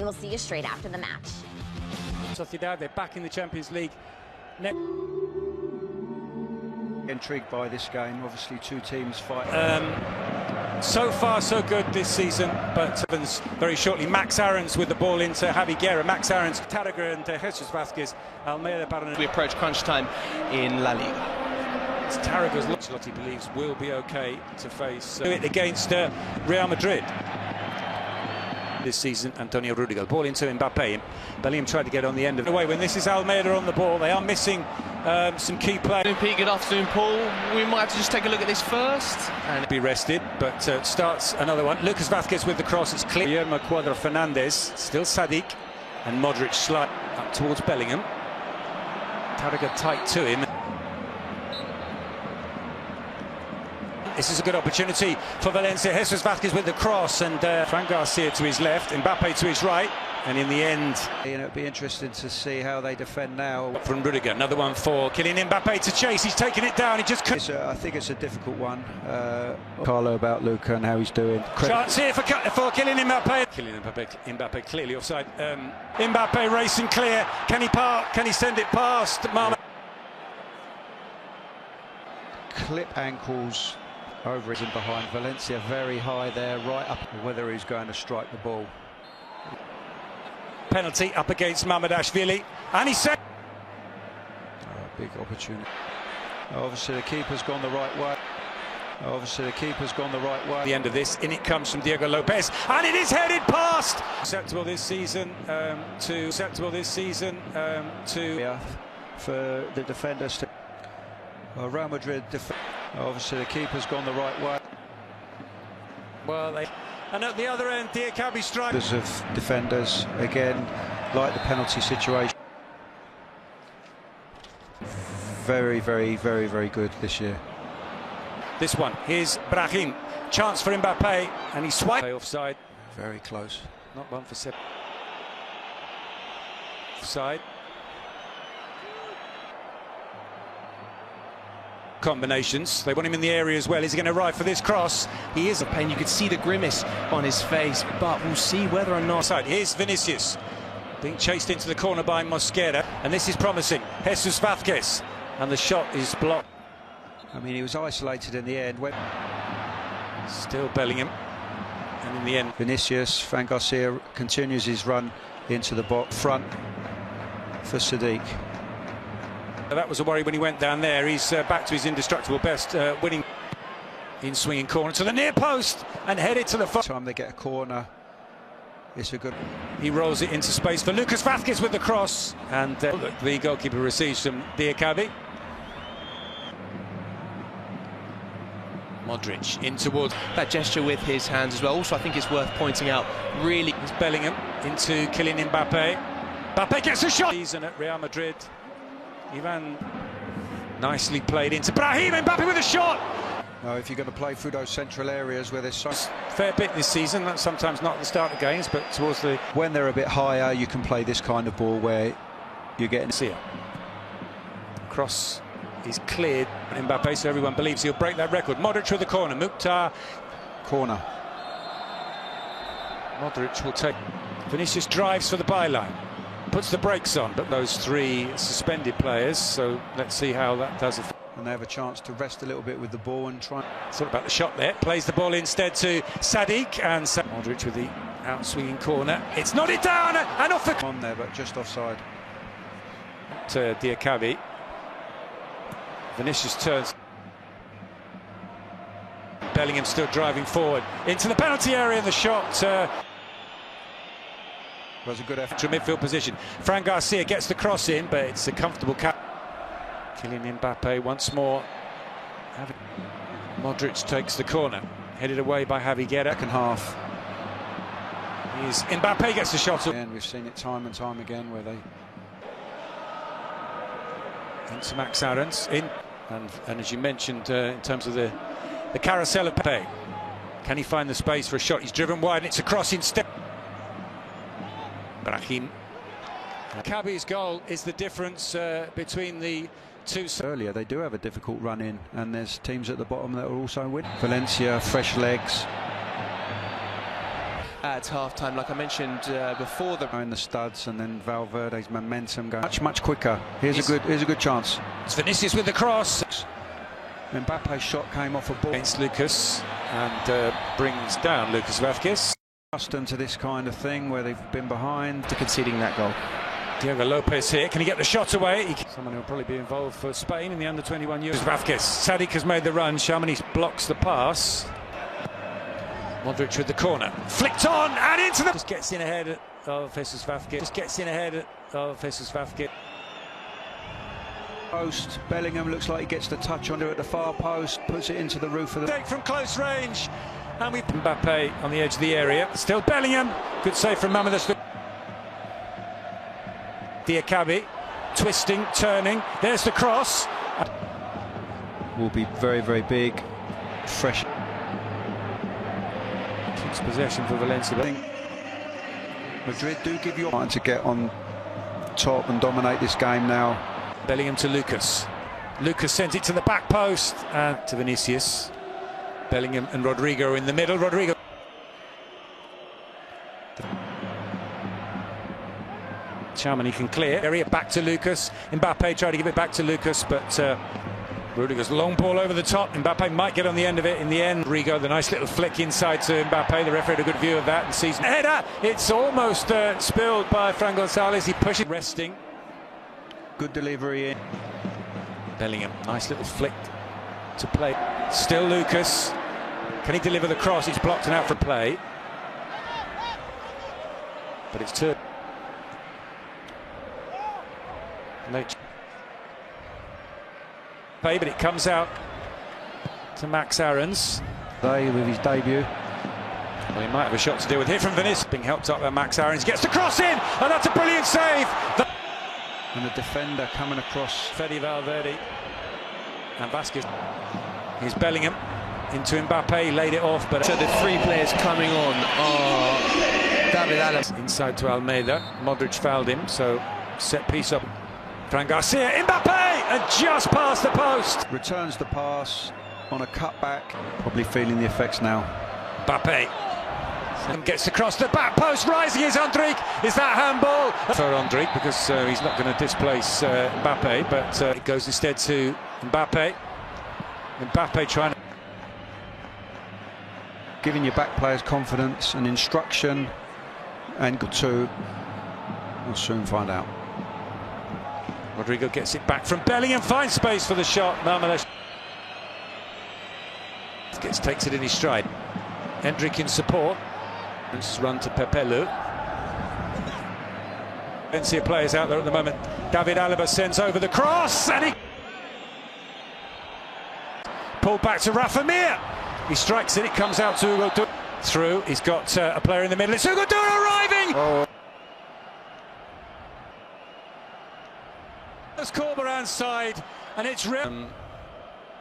we'll see you straight after the match. Sociedad, they're back in the Champions League. Intrigued by this game, obviously two teams fight. So far so good this season, but very shortly Max Aarons with the ball into Javi Guerra. Max Aarons, Tarragona and Jesus Vázquez, Almeida, Barona. We approach crunch time in La Liga. It's Tarragona's Ancelotti believes will be okay to face it against Real Madrid this season. Antonio Rodrygo, ball into Mbappé. Bellingham tried to get on the end of it. When this is Almeida on the ball, they are missing some key players. Good afternoon, Paul. We might have to just take a look at this first. And be rested, but starts another one. Lucas Vázquez with the cross, it's clear. Guillermo Cuadra Fernandez, still Sadik, and Modrić slide up towards Bellingham. Tarragona tight to him. This is a good opportunity for Valencia. Jesus Vázquez with the cross, and Fran Garcia to his left, Mbappé to his right, and in the end... It'll be interesting to see how they defend now. From Rudiger, another one for Kylian Mbappé to chase. He's taken it down, he just couldn't... I think it's a difficult one. Carlo about Luka and how he's doing. Chance here for Kylian Mbappé. Mbappé clearly offside. Mbappé racing clear. Can he park? Can he send it past Marma? Clip ankles over it and behind. Valencia very high there, right up. Whether he's going to strike the ball. Penalty up against Mamardashvili, and he said... Big opportunity. Obviously the keeper's gone the right way. The end of this, in it comes from Diego Lopez, and it is headed past. Acceptable this season to for the defenders to... Real Madrid, obviously the keeper's gone the right way. Well, and at the other end, Diakabi strikes. Of defenders, again, like the penalty situation. Very, very, very, very good this year. This one, here's Brahim. Chance for Mbappé, and he swiped. Offside. Very close. Not one for seven. Offside. Combinations. They want him in the area as well. Is he going to arrive for this cross? He is. Pain. You could see the grimace on his face, but we'll see whether or not. Here's Vinicius being chased into the corner by Mosquera, and this is promising. Jesus Vázquez, and the shot is blocked. I mean, he was isolated in the end. Still Bellingham, and in the end, Vinicius. Fran Garcia continues his run into the box front for Sadik. That was a worry when he went down there. He's back to his indestructible best, winning in swinging corner to the near post and headed to the far. Time they get a corner, it's a good. He rolls it into space for Lucas Vázquez with the cross, and the goalkeeper receives from Diakabi. Modrić in towards that gesture with his hands as well. Also, I think it's worth pointing out. Really, it's Bellingham into Kylian Mbappé. Mbappé gets a shot. Season at Real Madrid. Ivan nicely played into Brahim. Mbappé with a shot. No, if you're going to play through those central areas where there's so fair bit this season, that's sometimes not at the start of games, but towards the when they're a bit higher, you can play this kind of ball where you're getting. See it. Cross is cleared. Mbappé, so everyone believes he'll break that record. Modrić with the corner. Mukhtar. Corner. Modrić will take. Vinicius drives for the byline. Puts the brakes on, but those three suspended players, so let's see how that does it. And they have a chance to rest a little bit with the ball and try. It's all about the shot there. Plays the ball instead to Sadik, and Modrić with the out-swinging corner. It's nodded down and off the... On there, but just offside. To Diakabi. Vinicius turns. Bellingham still driving forward into the penalty area, and the shot... was a good effort to midfield position. Fran Garcia gets the cross in, but it's a comfortable cap. Kylian Mbappé once more. Modrić takes the corner, headed away by Javi Guerra. Second half. Mbappé gets the shot. And we've seen it time and time again where they. Into Max Aarons in, and as you mentioned, in terms of the carousel of Mbappé, can he find the space for a shot? He's driven wide, and it's a cross instead. Brahim. Kabi's goal is the difference between the two. Earlier, they do have a difficult run in, and there's teams at the bottom that are also winning. Valencia, fresh legs. At half-time, like I mentioned before, in the studs, and then Valverde's momentum going much quicker. Here's a good chance. It's Vinicius with the cross. Mbappe's shot came off a ball Against Lucas and brings down Lucas Vázquez. Accustomed to this kind of thing where they've been behind. to conceding that goal. Diego Lopez here. Can he get the shot away? Someone who will probably be involved for Spain in the under-21 Euros. Vázquez. Sadik has made the run. Shamani blocks the pass. Modrić with the corner. Flicked on and into the... Just gets in ahead of Jesus Vázquez. Post. Bellingham looks like he gets the touch onto it at the far post. Puts it into the roof of the... Take from close range. And we... Mbappé on the edge of the area. Still Bellingham. Good save from Mamadou. Diakabi, twisting, turning, there's the cross. Will be very big, fresh. Keeps possession for Valencia. I think Madrid do give you a to get on top and dominate this game now. Bellingham to Lucas. Lucas sends it to the back post and to Vinicius. Bellingham and Rodrygo in the middle. Rodrygo. Shamani can clear. Area back to Lucas. Mbappé tried to give it back to Lucas, but Rudiger's long ball over the top. Mbappé might get on the end of it in the end. Rodrygo, the nice little flick inside to Mbappé. The referee had a good view of that and sees header. It's almost spilled by Fran González. He pushes, resting. Good delivery in. Bellingham, nice little flick to play. Still Lucas. Can he deliver the cross? It's blocked and out for play. But it's turned. But it comes out to Max Aarons. With his debut. Well, he might have a shot to deal with here from Vinicius. Being helped up by Max Aarons. Gets the cross in, and that's a brilliant save. And the defender coming across. Fede Valverde and Vázquez. Here's Bellingham into Mbappé. Laid it off, but So the three players coming on are David Alaba. Inside to Almeida. Modrić fouled him, so set piece up. Fran Garcia, Mbappé, and just past the post. Returns the pass on a cutback. Probably feeling the effects now. Mbappé gets across the back post, rising is Rodrygo. Is that handball? For Rodrygo, because he's not going to displace Mbappé, but it goes instead to Mbappé. Mbappé trying to... Giving your back players confidence and instruction, and good too. We'll soon find out. Rodrygo gets it back from Bellingham, finds space for the shot. Marmelesh takes it in his stride. Hendrick in support. Let's run to Pepelu. Valencia players out there at the moment. David Alaba sends over the cross, and he pulled back to Rafa Mir. He strikes it. It comes out to Hugo through. He's got a player in the middle. It's Hugo arriving. Oh. It's Corberan's side, and it's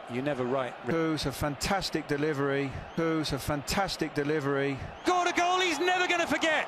you never write. Who's a fantastic delivery. Scored a goal he's never going to forget.